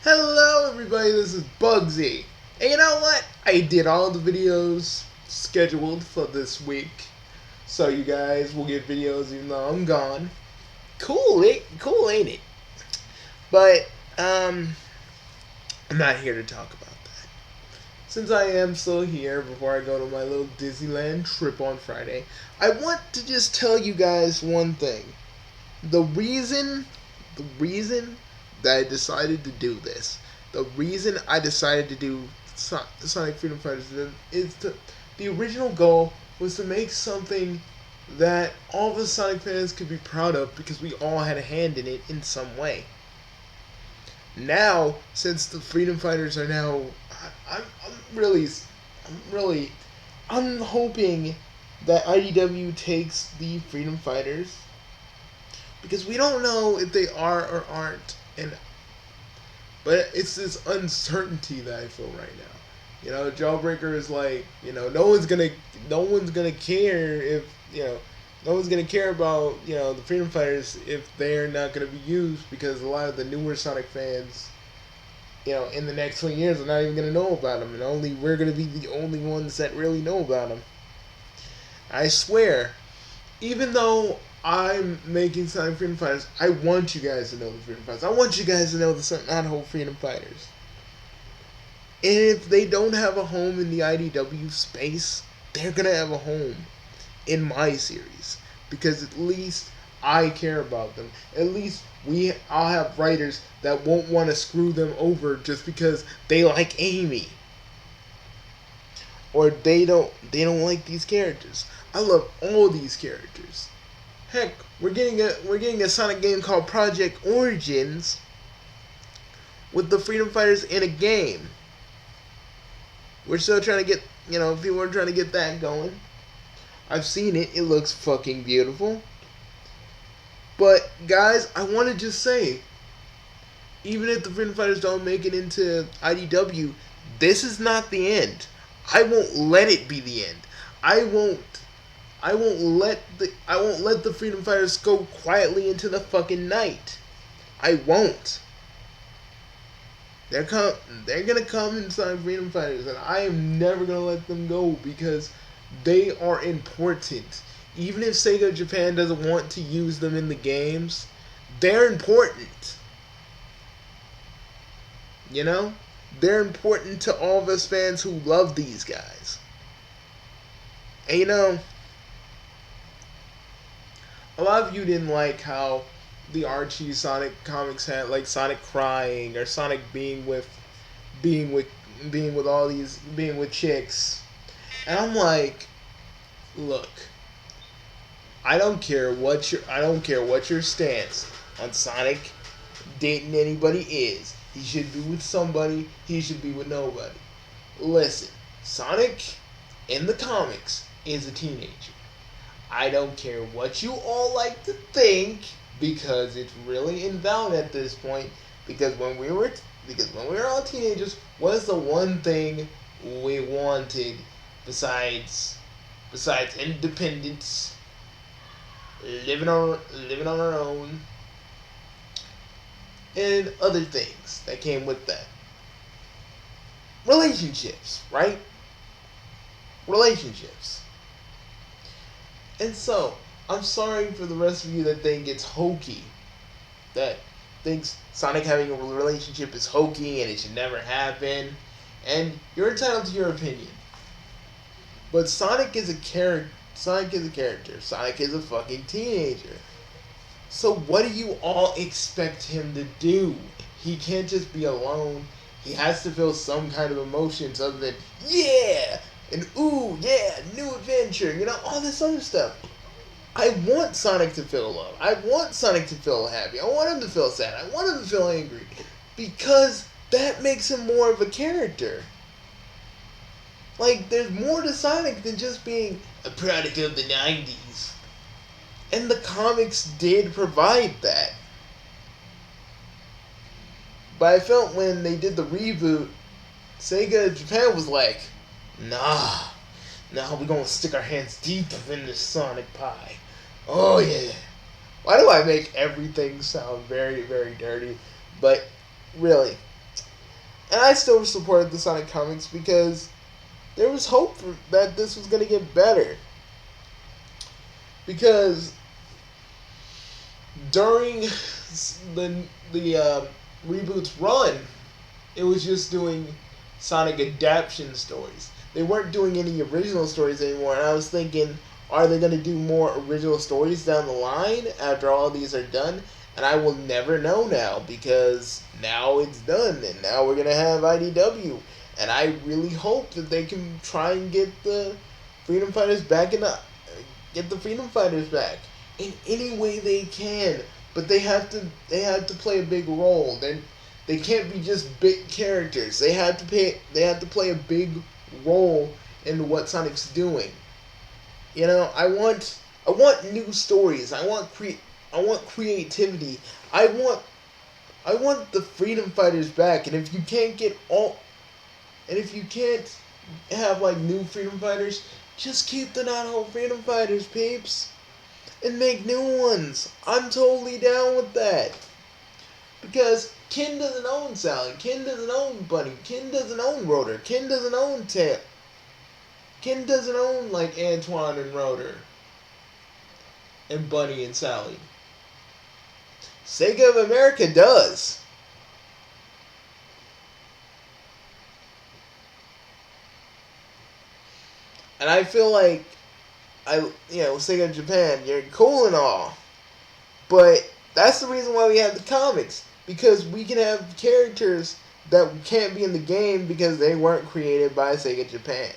Hello everybody, this is Bugsy. And you know what? I did all the videos scheduled for this week. So you guys will get videos even though I'm gone. Cool, ain't it? But, I'm not here to talk about that. Since I am still here before I go to my little Disneyland trip on Friday, I want to just tell you guys one thing. The reason, the reason that I decided to do this, the reason I decided to do Sonic Freedom Fighters is the original goal was to make something that all of us Sonic fans could be proud of because we all had a hand in it in some way. Now, since the Freedom Fighters are now, I'm really, I'm hoping that IDW takes the Freedom Fighters because we don't know if they are or aren't, and but it's this uncertainty that I feel right now. Jawbreaker is like, no one's gonna care if no one's gonna care about the Freedom Fighters if they're not gonna be used because a lot of the newer Sonic fans, in the next 20 years are not even gonna know about them, and only we're gonna be the only ones that really know about them. I swear, even though I'm making Sonic Freedom Fighters, I want you guys to know the Freedom Fighters. I want you guys to know the Not Whole Freedom Fighters. And if they don't have a home in the IDW space, they're gonna have a home in my series because at least I care about them. At least I'll have writers that won't want to screw them over just because they like Amy or they don't like these characters. I love all these characters. Heck, we're getting a Sonic game called Project Origins with the Freedom Fighters in a game. We're still trying to get people are trying to get that going. I've seen it. It looks fucking beautiful. But guys, I want to just say, even if the Freedom Fighters don't make it into IDW, this is not the end. I won't let it be the end. I won't let the Freedom Fighters go quietly into the fucking night. I won't. They're gonna come inside Freedom Fighters, and I am never gonna let them go because they are important. Even if Sega Japan doesn't want to use them in the games, they're important. You know? They're important to all of us fans who love these guys. And a lot of you didn't like how the Archie Sonic comics had like Sonic crying or Sonic being with being with chicks. And I'm like, look, I don't care what your stance on Sonic dating anybody is. He should be with somebody, he should be with nobody. Listen, Sonic in the comics is a teenager. I don't care what you all like to think because it's really invalid at this point. Because when we were all teenagers, what's the one thing we wanted besides independence, living on our own, and other things that came with that? Relationships, right? Relationships. And so, I'm sorry for the rest of you that think it's hokey, that thinks Sonic having a relationship is hokey and it should never happen. And you're entitled to your opinion. But Sonic is a character. Sonic is a fucking teenager. So what do you all expect him to do? He can't just be alone. He has to feel some kind of emotions other than yeah and ooh yeah, new adventure, all this other stuff. I want Sonic to feel love. I want Sonic to feel happy. I want him to feel sad. I want him to feel angry. Because that makes him more of a character. Like, there's more to Sonic than just being a product of the 90s. And the comics did provide that. But I felt when they did the reboot, Sega Japan was like, nah, we're gonna stick our hands deep in the Sonic pie. Oh yeah. Why do I make everything sound very, very dirty? But really, And I still supported the Sonic comics because there was hope that this was going to get better. Because during the reboot's run, it was just doing Sonic adaptation stories. They weren't doing any original stories anymore, and I was thinking, are they going to do more original stories down the line after all these are done? And I will never know now, because now it's done, and now we're going to have IDW. And I really hope that they can try and get the Freedom Fighters back get the Freedom Fighters back in any way they can. But they have to play a big role. They can't be just big characters. They have to play a big role in what Sonic's doing. You know, I want new stories. I want creativity. I want the Freedom Fighters back. And if you can't have like new Freedom Fighters, just keep the not-whole Freedom Fighters, peeps, and make new ones. I'm totally down with that. Because Ken doesn't own Sally. Ken doesn't own Bunny. Ken doesn't own Rotor. Ken doesn't own Tail. Ken doesn't own like Antoine and Rotor. And Bunny and Sally. Sega of America does. And I feel like Sega of Japan, you're cool and all. But that's the reason why we have the comics. Because we can have characters that can't be in the game because they weren't created by Sega Japan.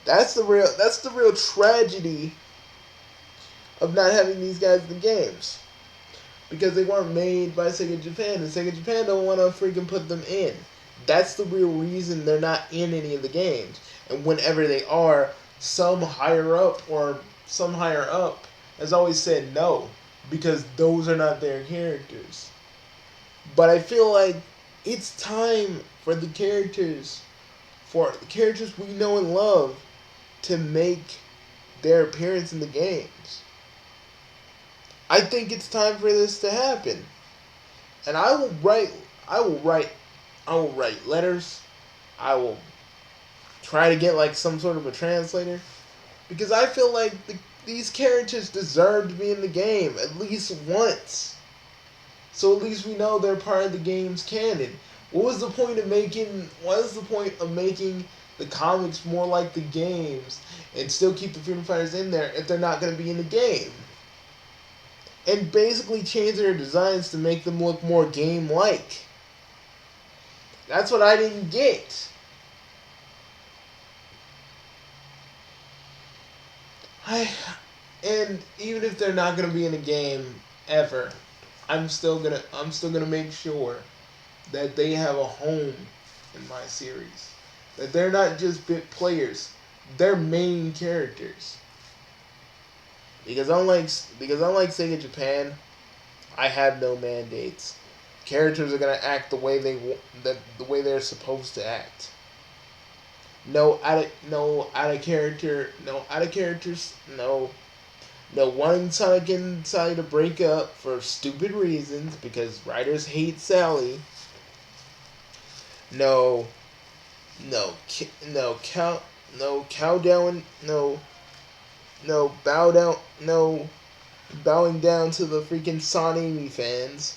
That's the real tragedy of not having these guys in the games. Because they weren't made by Sega Japan, and Sega Japan don't want to freaking put them in. That's the real reason they're not in any of the games. And whenever they are, some higher up has always said no, because those are not their characters. But I feel like it's time for the characters we know and love to make their appearance in the games. I think it's time for this to happen. And I will write letters. I will try to get like some sort of a translator, because I feel like these characters deserve to be in the game at least once. So at least we know they're part of the game's canon. What was the point of making the comics more like the games and still keep the Freedom Fighters in there if they're not going to be in the game? And basically change their designs to make them look more game-like. That's what I didn't get. And even if they're not going to be in a game ever, I'm still gonna make sure that they have a home in my series. That they're not just bit players; they're main characters. Because unlike Sega Japan, I have no mandates. Characters are gonna act the way they're supposed to act. No wanting Sonic and Sally to break up for stupid reasons because writers hate Sally. No bowing down to the freaking Son Amy fans.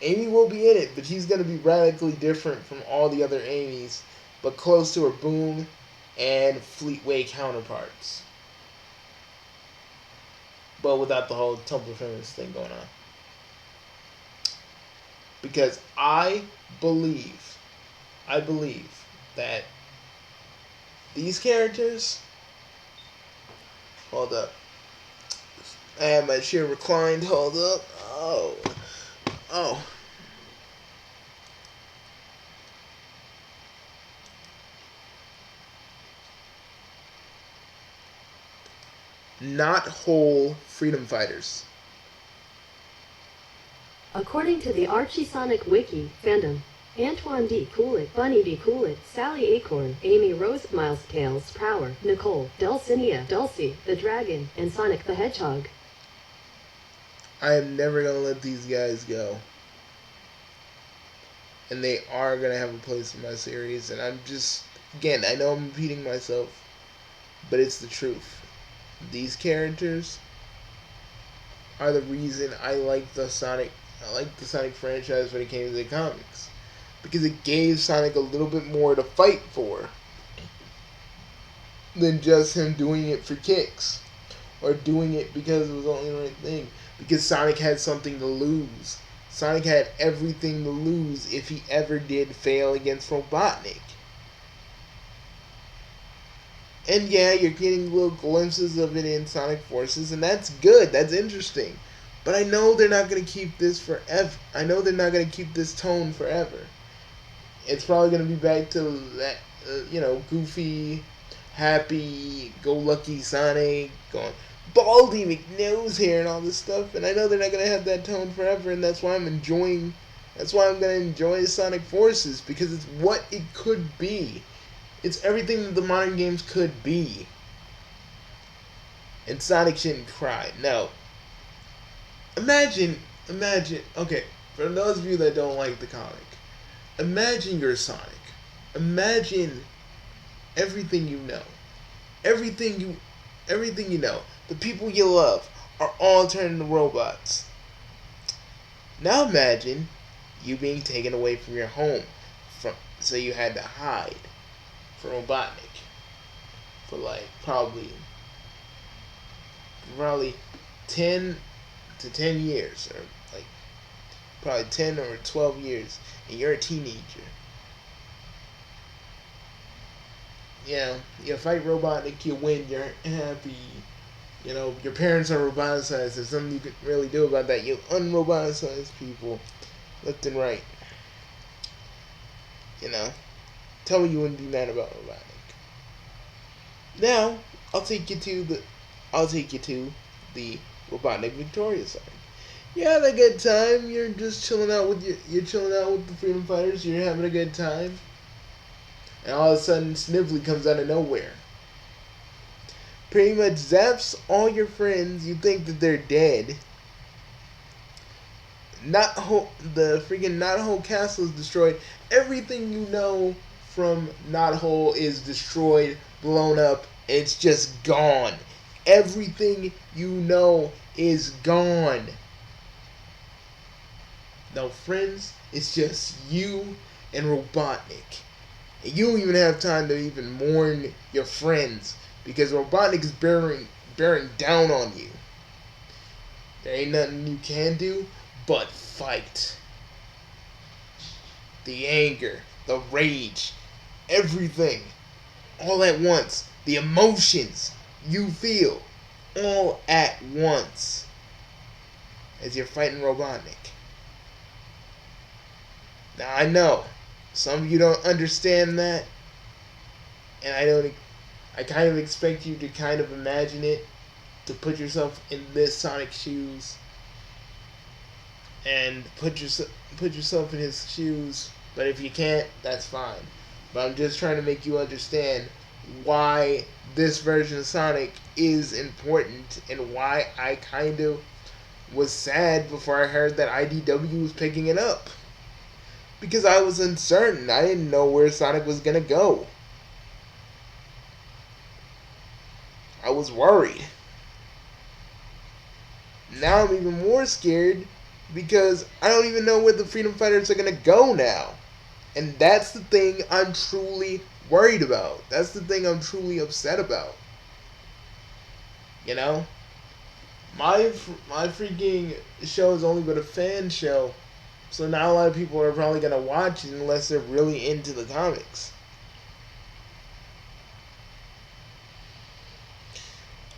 Amy will be in it, but she's gonna be radically different from all the other Amys, but close to her Boom and Fleetway counterparts. But without the whole Tumblr feminist thing going on. Because I believe that these characters... Hold up. I have my chair reclined. Hold up. Oh. Not whole Freedom Fighters. According to the Archie Sonic Wiki fandom, Antoine D. Coolit, Bunny D. Coolit, Sally Acorn, Amy Rose, Miles Tails, Prower, Nicole, Dulcinea, Dulcie, the Dragon, and Sonic the Hedgehog. I am never gonna let these guys go. and they are gonna have a place in my series. And I'm just, again, I know I'm repeating myself, but it's the truth. These characters are the reason I like the Sonic franchise when it came to the comics, because it gave Sonic a little bit more to fight for than just him doing it for kicks or doing it because it was the only right thing. Because Sonic had something to lose. Sonic had everything to lose if he ever did fail against Robotnik. And yeah, you're getting little glimpses of it in Sonic Forces, and that's good. That's interesting. But I know they're not going to keep this forever. I know they're not going to keep this tone forever. It's probably going to be back to that, goofy, happy, go lucky Sonic, going Baldy McNose here and all this stuff. And I know they're not going to have that tone forever, and that's why I'm going to enjoy Sonic Forces, because it's what it could be. It's everything that the modern games could be. And Sonic shouldn't cry. No. Imagine, okay, for those of you that don't like the comic, imagine you're Sonic. Imagine everything you know. Everything you know. The people you love are all turned into robots. Now imagine you being taken away from your home, so you had to hide from Robotnik for probably 10 to 10 years, or probably 10 or 12 years, and you're a teenager. You fight Robotnik, you win, you're happy. Your parents are roboticized. There's something you can really do about that. You unroboticize people left and right. Tell me you wouldn't be mad about Robotnik. Now, I'll take you to the Robotnik Victoria side. You had a good time. You're just chilling out with the Freedom Fighters. You're having a good time, and all of a sudden, Snively comes out of nowhere. Pretty much zaps all your friends. You think that they're dead. The freaking Knothole Castle is destroyed. Everything you know from Knothole is destroyed, blown up. It's just gone. Everything you know is gone. No friends. It's just you and Robotnik. And you don't even have time to even mourn your friends, because Robotnik is bearing down on you. There ain't nothing you can do but fight. The anger, the rage, everything, all at once. The emotions you feel, all at once, as you're fighting Robotnik. Now I know some of you don't understand that, and I kind of expect you to kind of imagine it, to put yourself in this Sonic's shoes, and put yourself in his shoes. But if you can't, that's fine. But I'm just trying to make you understand why this version of Sonic is important, and why I kind of was sad before I heard that IDW was picking it up. Because I was uncertain. I didn't know where Sonic was going to go. I was worried. Now I'm even more scared, because I don't even know where the Freedom Fighters are going to go now. And that's the thing I'm truly worried about. That's the thing I'm truly upset about. My freaking show is only but a fan show, so not a lot of people are probably going to watch it unless they're really into the comics.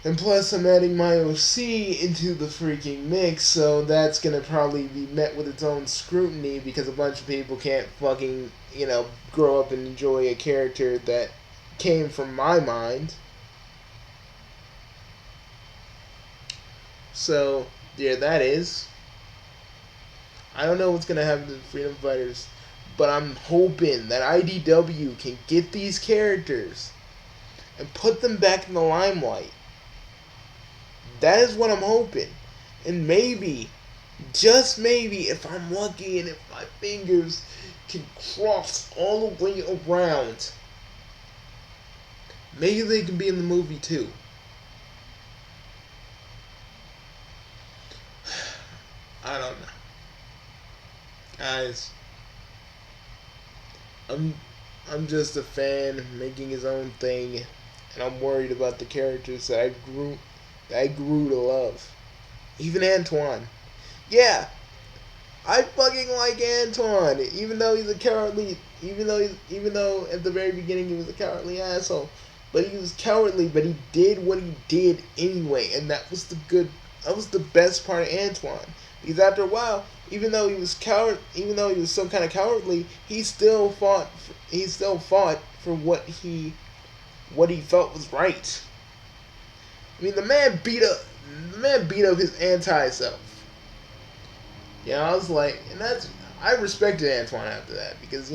And plus, I'm adding my OC into the freaking mix, so that's going to probably be met with its own scrutiny, because a bunch of people can't fucking, grow up and enjoy a character that came from my mind. So, yeah, that is. I don't know what's going to happen to the Freedom Fighters, but I'm hoping that IDW can get these characters and put them back in the limelight. That is what I'm hoping. And maybe, just maybe, if I'm lucky and if my fingers can cross all the way around. Maybe they can be in the movie too. I don't know. Guys, I'm just a fan making his own thing, and I'm worried about the characters that I grew to love. Even Antoine. Yeah, I fucking like Antoine, even though he's a cowardly, even though at the very beginning he was a cowardly asshole, but he was cowardly, but he did what he did anyway, and that was the best part of Antoine. Because after a while, even though he was some kind of cowardly, he still fought. He still fought for what he felt was right. I mean, the man beat up his anti-self. Yeah, I was like, and I respected Antoine after that because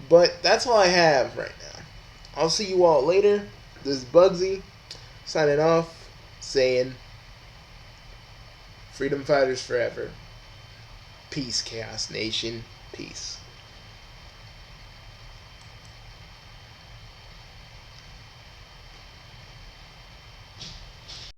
But that's all I have right now. I'll see you all later. This is Bugsy signing off, saying, "Freedom fighters forever. Peace, Chaos Nation. Peace."